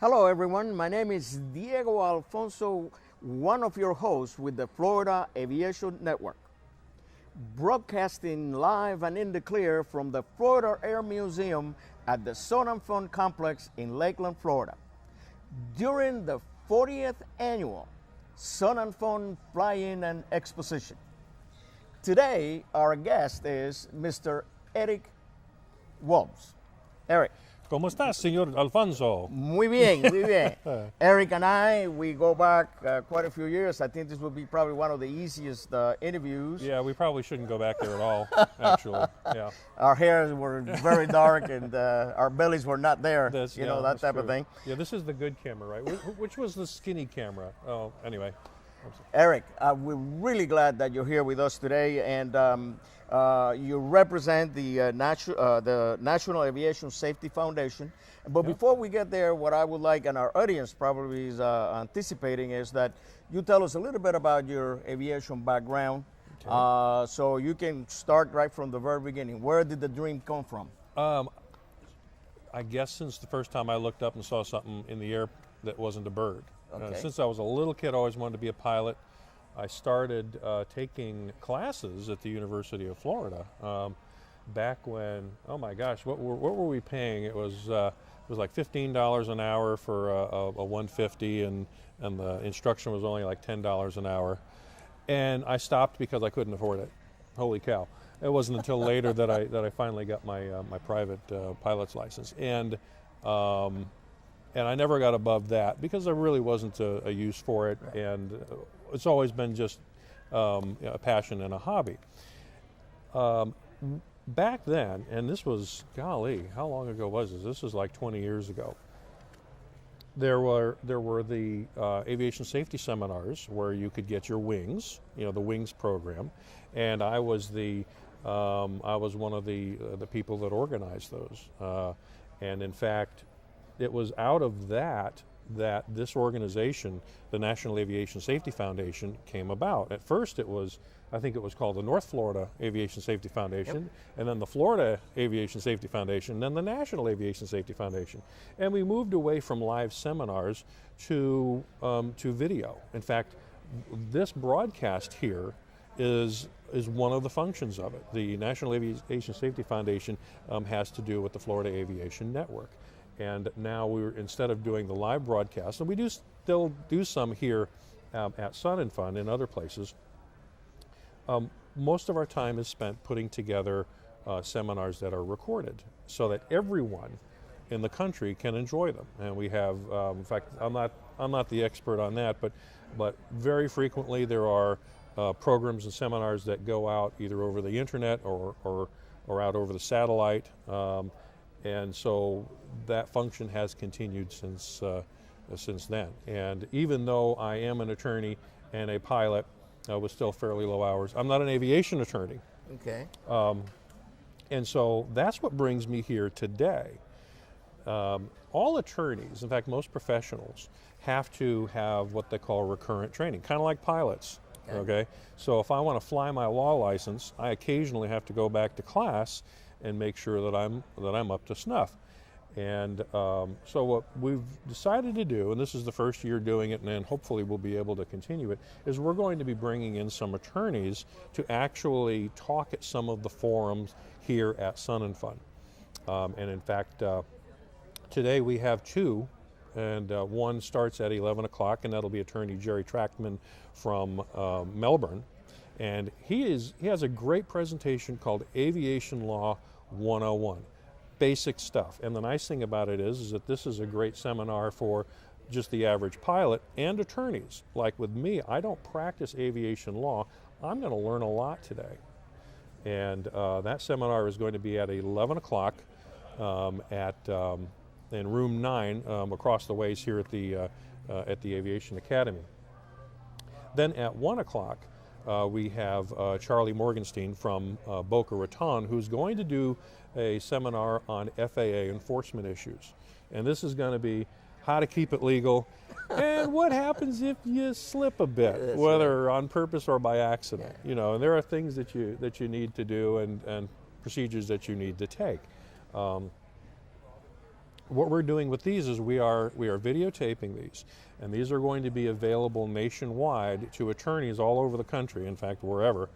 Hello everyone, my name is Diego Alfonso, one of your hosts with the Florida Aviation Network. Broadcasting live and in the clear from the Florida Air Museum at the FUN Complex in Lakeland, Florida. During the 40th annual FUN Fly-In and Exposition. Today, our guest is Mr. Eric Bolves. Eric. ¿Cómo estás, señor Alfonso? Muy bien, muy bien. Eric and I, we go back quite a few years. I think this will be probably one of the easiest interviews. Yeah, we probably shouldn't go back there at all, actually. Yeah. Our hairs were very dark and our bellies were not there, that type of thing. Yeah, this is the good camera, right? Which was the skinny camera? Oh, anyway. Eric, we're really glad that you're here with us today, and you represent the National Aviation Safety Foundation. But before we get there, what I would like, and our audience probably is anticipating, is that you tell us a little bit about your aviation background. Okay. So you can start right from the very beginning. Where did the dream come from? I guess since the first time I looked up and saw something in the air that wasn't a bird. Okay. Since I was a little kid, I always wanted to be a pilot. I started taking classes at the University of Florida back when, oh my gosh, what were we paying? It was like $15 an hour for a 150, and the instruction was only like $10 an hour. And I stopped because I couldn't afford it. Holy cow! It wasn't until later that I finally got my my private pilot's license, and I never got above that because there really wasn't a use for it, right. And it's always been just a passion and a hobby. Back then, and this was, golly, how long ago was this? This was like 20 years ago. There were the aviation safety seminars where you could get your wings, the wings program, and I was one of the people that organized those, and in fact, it was out of that this organization, the National Aviation Safety Foundation, came about. At first I think it was called the North Florida Aviation Safety Foundation, yep. And then the Florida Aviation Safety Foundation, and then the National Aviation Safety Foundation. And we moved away from live seminars to video. In fact, this broadcast here is one of the functions of it. The National Aviation Safety Foundation has to do with the Florida Aviation Network. And now instead of doing the live broadcast, and we do still do some here at Sun and Fun and other places, most of our time is spent putting together seminars that are recorded so that everyone in the country can enjoy them. And we have, in fact, I'm not the expert on that, but very frequently there are programs and seminars that go out either over the internet or out over the satellite. And so that function has continued since then. And even though I am an attorney and a pilot with still fairly low hours, I'm not an aviation attorney. Okay. And so that's what brings me here today. All attorneys, in fact, most professionals, have to have what they call recurrent training, kind of like pilots. Okay. So if I want to fly my law license, I occasionally have to go back to class and make sure that I'm up to snuff. And so what we've decided to do, and this is the first year doing it, and then hopefully we'll be able to continue it, is we're going to be bringing in some attorneys to actually talk at some of the forums here at Sun and Fun. And in fact, today we have two, and one starts at 11 o'clock, and that'll be attorney Jerry Trachtman from Melbourne. And he has a great presentation called Aviation Law 101, basic stuff. And the nice thing about it is that this is a great seminar for just the average pilot and attorneys. Like with me, I don't practice aviation law. I'm going to learn a lot today. And that seminar is going to be at 11 o'clock in room 9 across the ways here at the Aviation Academy. Then at 1 o'clock, we have Charlie Morgenstein from Boca Raton, who's going to do a seminar on FAA enforcement issues. And this is going to be how to keep it legal and what happens if you slip a bit, whether on purpose or by accident. And there are things that you need to do and procedures that you need to take. what we're doing with these is we are videotaping these, and these are going to be available nationwide to attorneys all over the country, in fact, wherever,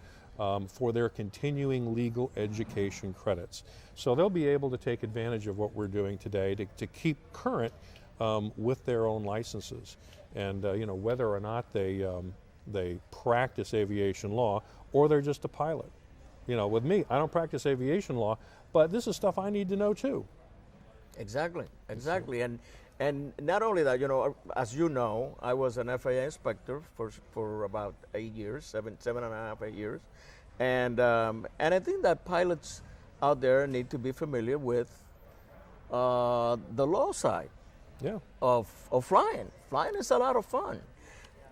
for their continuing legal education credits. So they'll be able to take advantage of what we're doing today to keep current with their own licenses. And whether or not they practice aviation law or they're just a pilot. With me, I don't practice aviation law, but this is stuff I need to know too. Exactly. And not only that, as you know, I was an FAA inspector for about 8 years, seven and a half, 8 years, and I think that pilots out there need to be familiar with the law side. Yeah. Of flying. Flying is a lot of fun,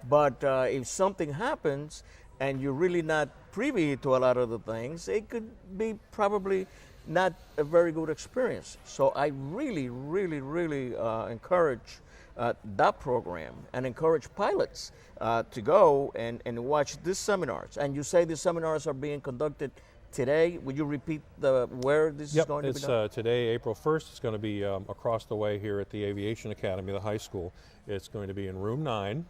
but if something happens and you're really not privy to a lot of the things, it could be probably not a very good experience. So I really, really, really encourage that program and encourage pilots to go and watch these seminars. And you say these seminars are being conducted today. Would you repeat where this is going to be done? Today, April 1st. It's going to be across the way here at the Aviation Academy, the high school. It's going to be in room 9.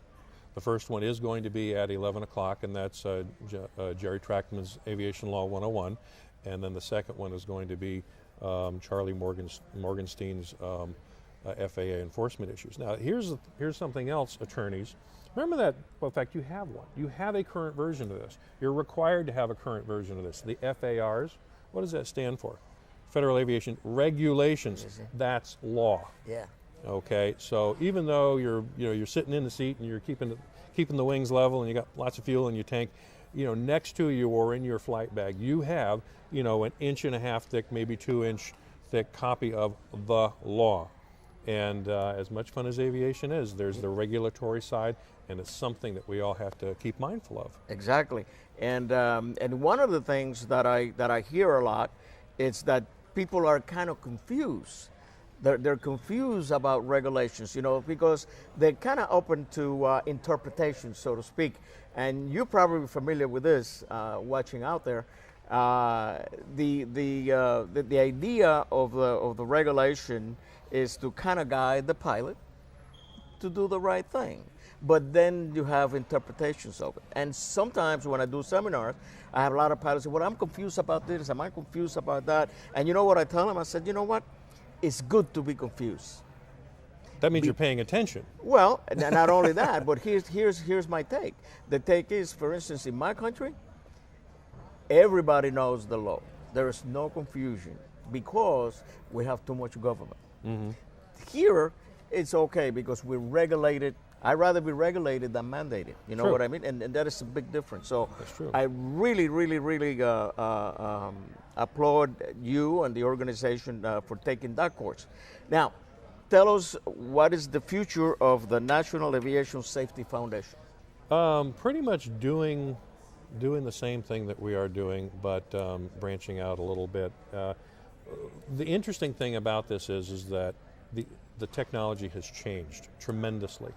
The first one is going to be at 11 o'clock, and that's Jerry Trackman's Aviation Law 101. And then the second one is going to be Charlie Morgenstein's FAA enforcement issues. Now, here's something else, attorneys. Remember that, well, in fact, you have one. You have a current version of this. You're required to have a current version of this. The FARs, what does that stand for? Federal Aviation Regulations. That's law. Yeah. Okay, so even though you're sitting in the seat and you're keeping the wings level and you got lots of fuel in your tank, next to you or in your flight bag, you have, an 1.5 inch thick, maybe 2 inch thick copy of the law. And as much fun as aviation is, there's the regulatory side, and it's something that we all have to keep mindful of. Exactly. And one of the things that I hear a lot is that people are kind of confused. They're confused about regulations, because they're kind of open to interpretation, so to speak. And you're probably familiar with this, watching out there. The idea of the regulation is to kind of guide the pilot to do the right thing. But then you have interpretations of it. And sometimes when I do seminars, I have a lot of pilots say, well, I'm confused about this, am I confused about that? And you know what I tell them? I said, you know what? It's good to be confused. That means you're paying attention. Well, not only that, but here's my take. The take is, for instance, in my country, everybody knows the law. There is no confusion because we have too much government. Mm-hmm. Here, it's okay because we're regulated. I'd rather be regulated than mandated. You know what I mean? And that is a big difference. So that's true. I really, really, really applaud you and the organization for taking that course. Now, tell us what is the future of the National Aviation Safety Foundation? Pretty much doing the same thing that we are doing, but branching out a little bit. The interesting thing about this is that the technology has changed tremendously.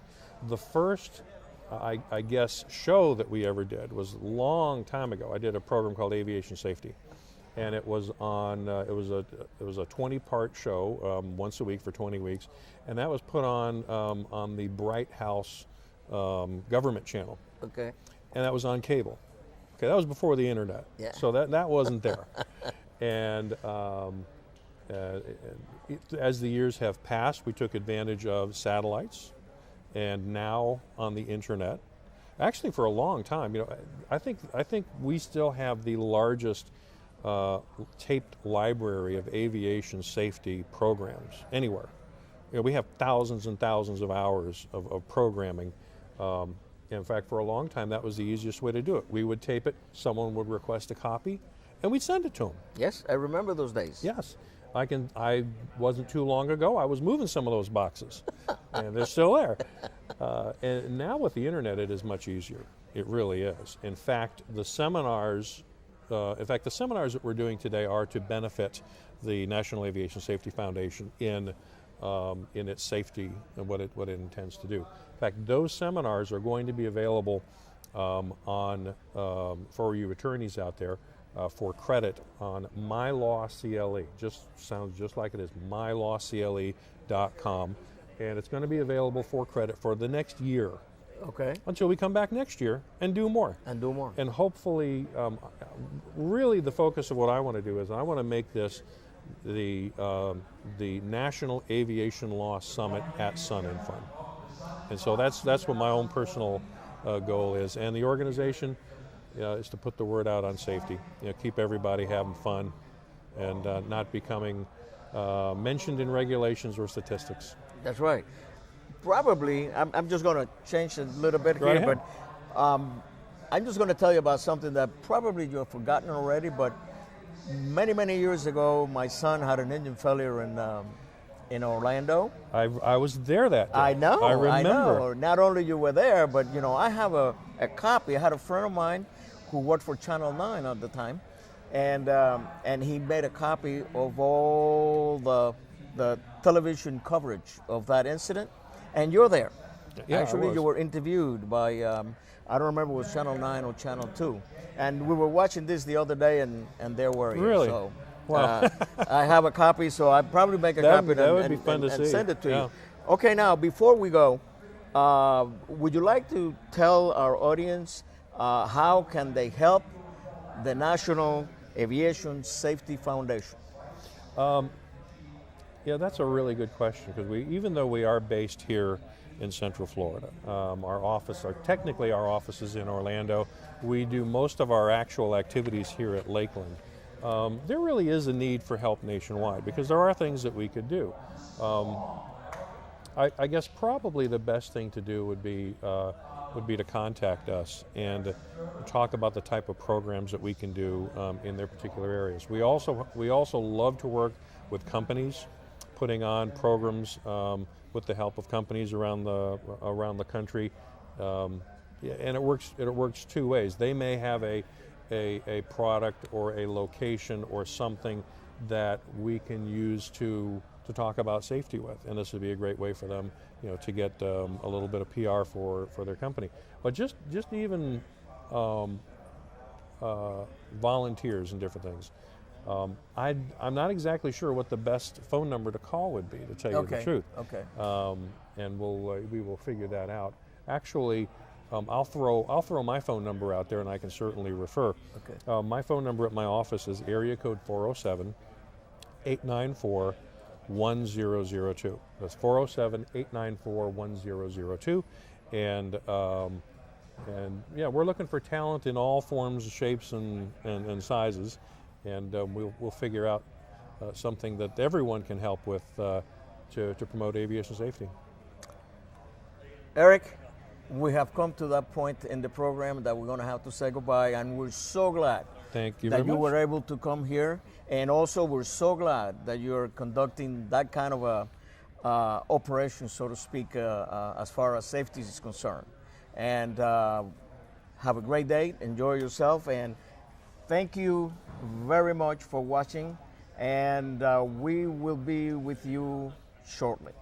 The first, I guess, show that we ever did was a long time ago. I did a program called Aviation Safety, and it was on. It was a 20-part show, once a week for 20 weeks, and that was put on the Bright House government channel. Okay. And that was on cable. Okay, that was before the internet. Yeah. So that wasn't there. And as the years have passed, we took advantage of satellites, and now on the internet. Actually, for a long time, I think we still have the largest taped library of aviation safety programs anywhere. We have thousands and thousands of hours of programming. In fact, for a long time, that was the easiest way to do it. We would tape it, someone would request a copy, and we'd send it to them. Yes, I remember those days. Yes. I wasn't too long ago, I was moving some of those boxes, and they're still there. And now with the internet, it is much easier. It really is. In fact, the seminars that we're doing today are to benefit the National Aviation Safety Foundation in its safety and what it intends to do. In fact, those seminars are going to be available for you attorneys out there for credit on MyLawCLE. Sounds just like it is, mylawcle.com. And it's going to be available for credit for the next year. Okay. Until we come back next year and do more. And hopefully, really the focus of what I want to do is I want to make this the National Aviation Law Summit at FUN Fly-In. And so that's what my own personal goal is. And the organization is to put the word out on safety. Keep everybody having fun and not becoming mentioned in regulations or statistics. That's right. Probably, I'm just going to change a little bit Right here, ahead. but I'm just going to tell you about something that probably you've forgotten already, but many, many years ago, my son had an engine failure in Orlando. I was there that day. I know. I remember. I know. Not only you were there, but I have a copy. I had a friend of mine who worked for Channel 9 at the time, and he made a copy of all the television coverage of that incident, and you're there. Yeah, Actually, you were interviewed by I don't remember if it was Channel 9 or Channel 2, and we were watching this the other day, and there were you. Really? So, wow. I have a copy, so I'd probably make a copy that would be fun to and see. send it to Yeah. you. Okay, now before we go, would you like to tell our audience how can they help the National Aviation Safety Foundation? Yeah, that's a really good question because even though we are based here in Central Florida, our office is in Orlando. We do most of our actual activities here at Lakeland. There really is a need for help nationwide because there are things that we could do. I guess probably the best thing to do would be to contact us and talk about the type of programs that we can do in their particular areas. We also love to work with companies, putting on programs with the help of companies around the country, and it works two ways. They may have a product or a location or something that we can use to talk about safety with, and this would be a great way for them, to get a little bit of PR for their company. But just even volunteers and different things. I'm not exactly sure what the best phone number to call would be, to tell you the truth. Okay. And we will figure that out. Actually, I'll throw my phone number out there, and I can certainly refer. Okay. My phone number at my office is area code 407-894-1002. That's 407-894-1002, and yeah, we're looking for talent in all forms, shapes, and sizes. And we'll figure out something that everyone can help with to promote aviation safety. Eric, we have come to that point in the program that we're going to have to say goodbye, and we're so glad Thank you that very you much. were able to come here, and also we're so glad that you're conducting that kind of a operation, so to speak, as far as safety is concerned. And have a great day, enjoy yourself, and thank you very much for watching, and we will be with you shortly.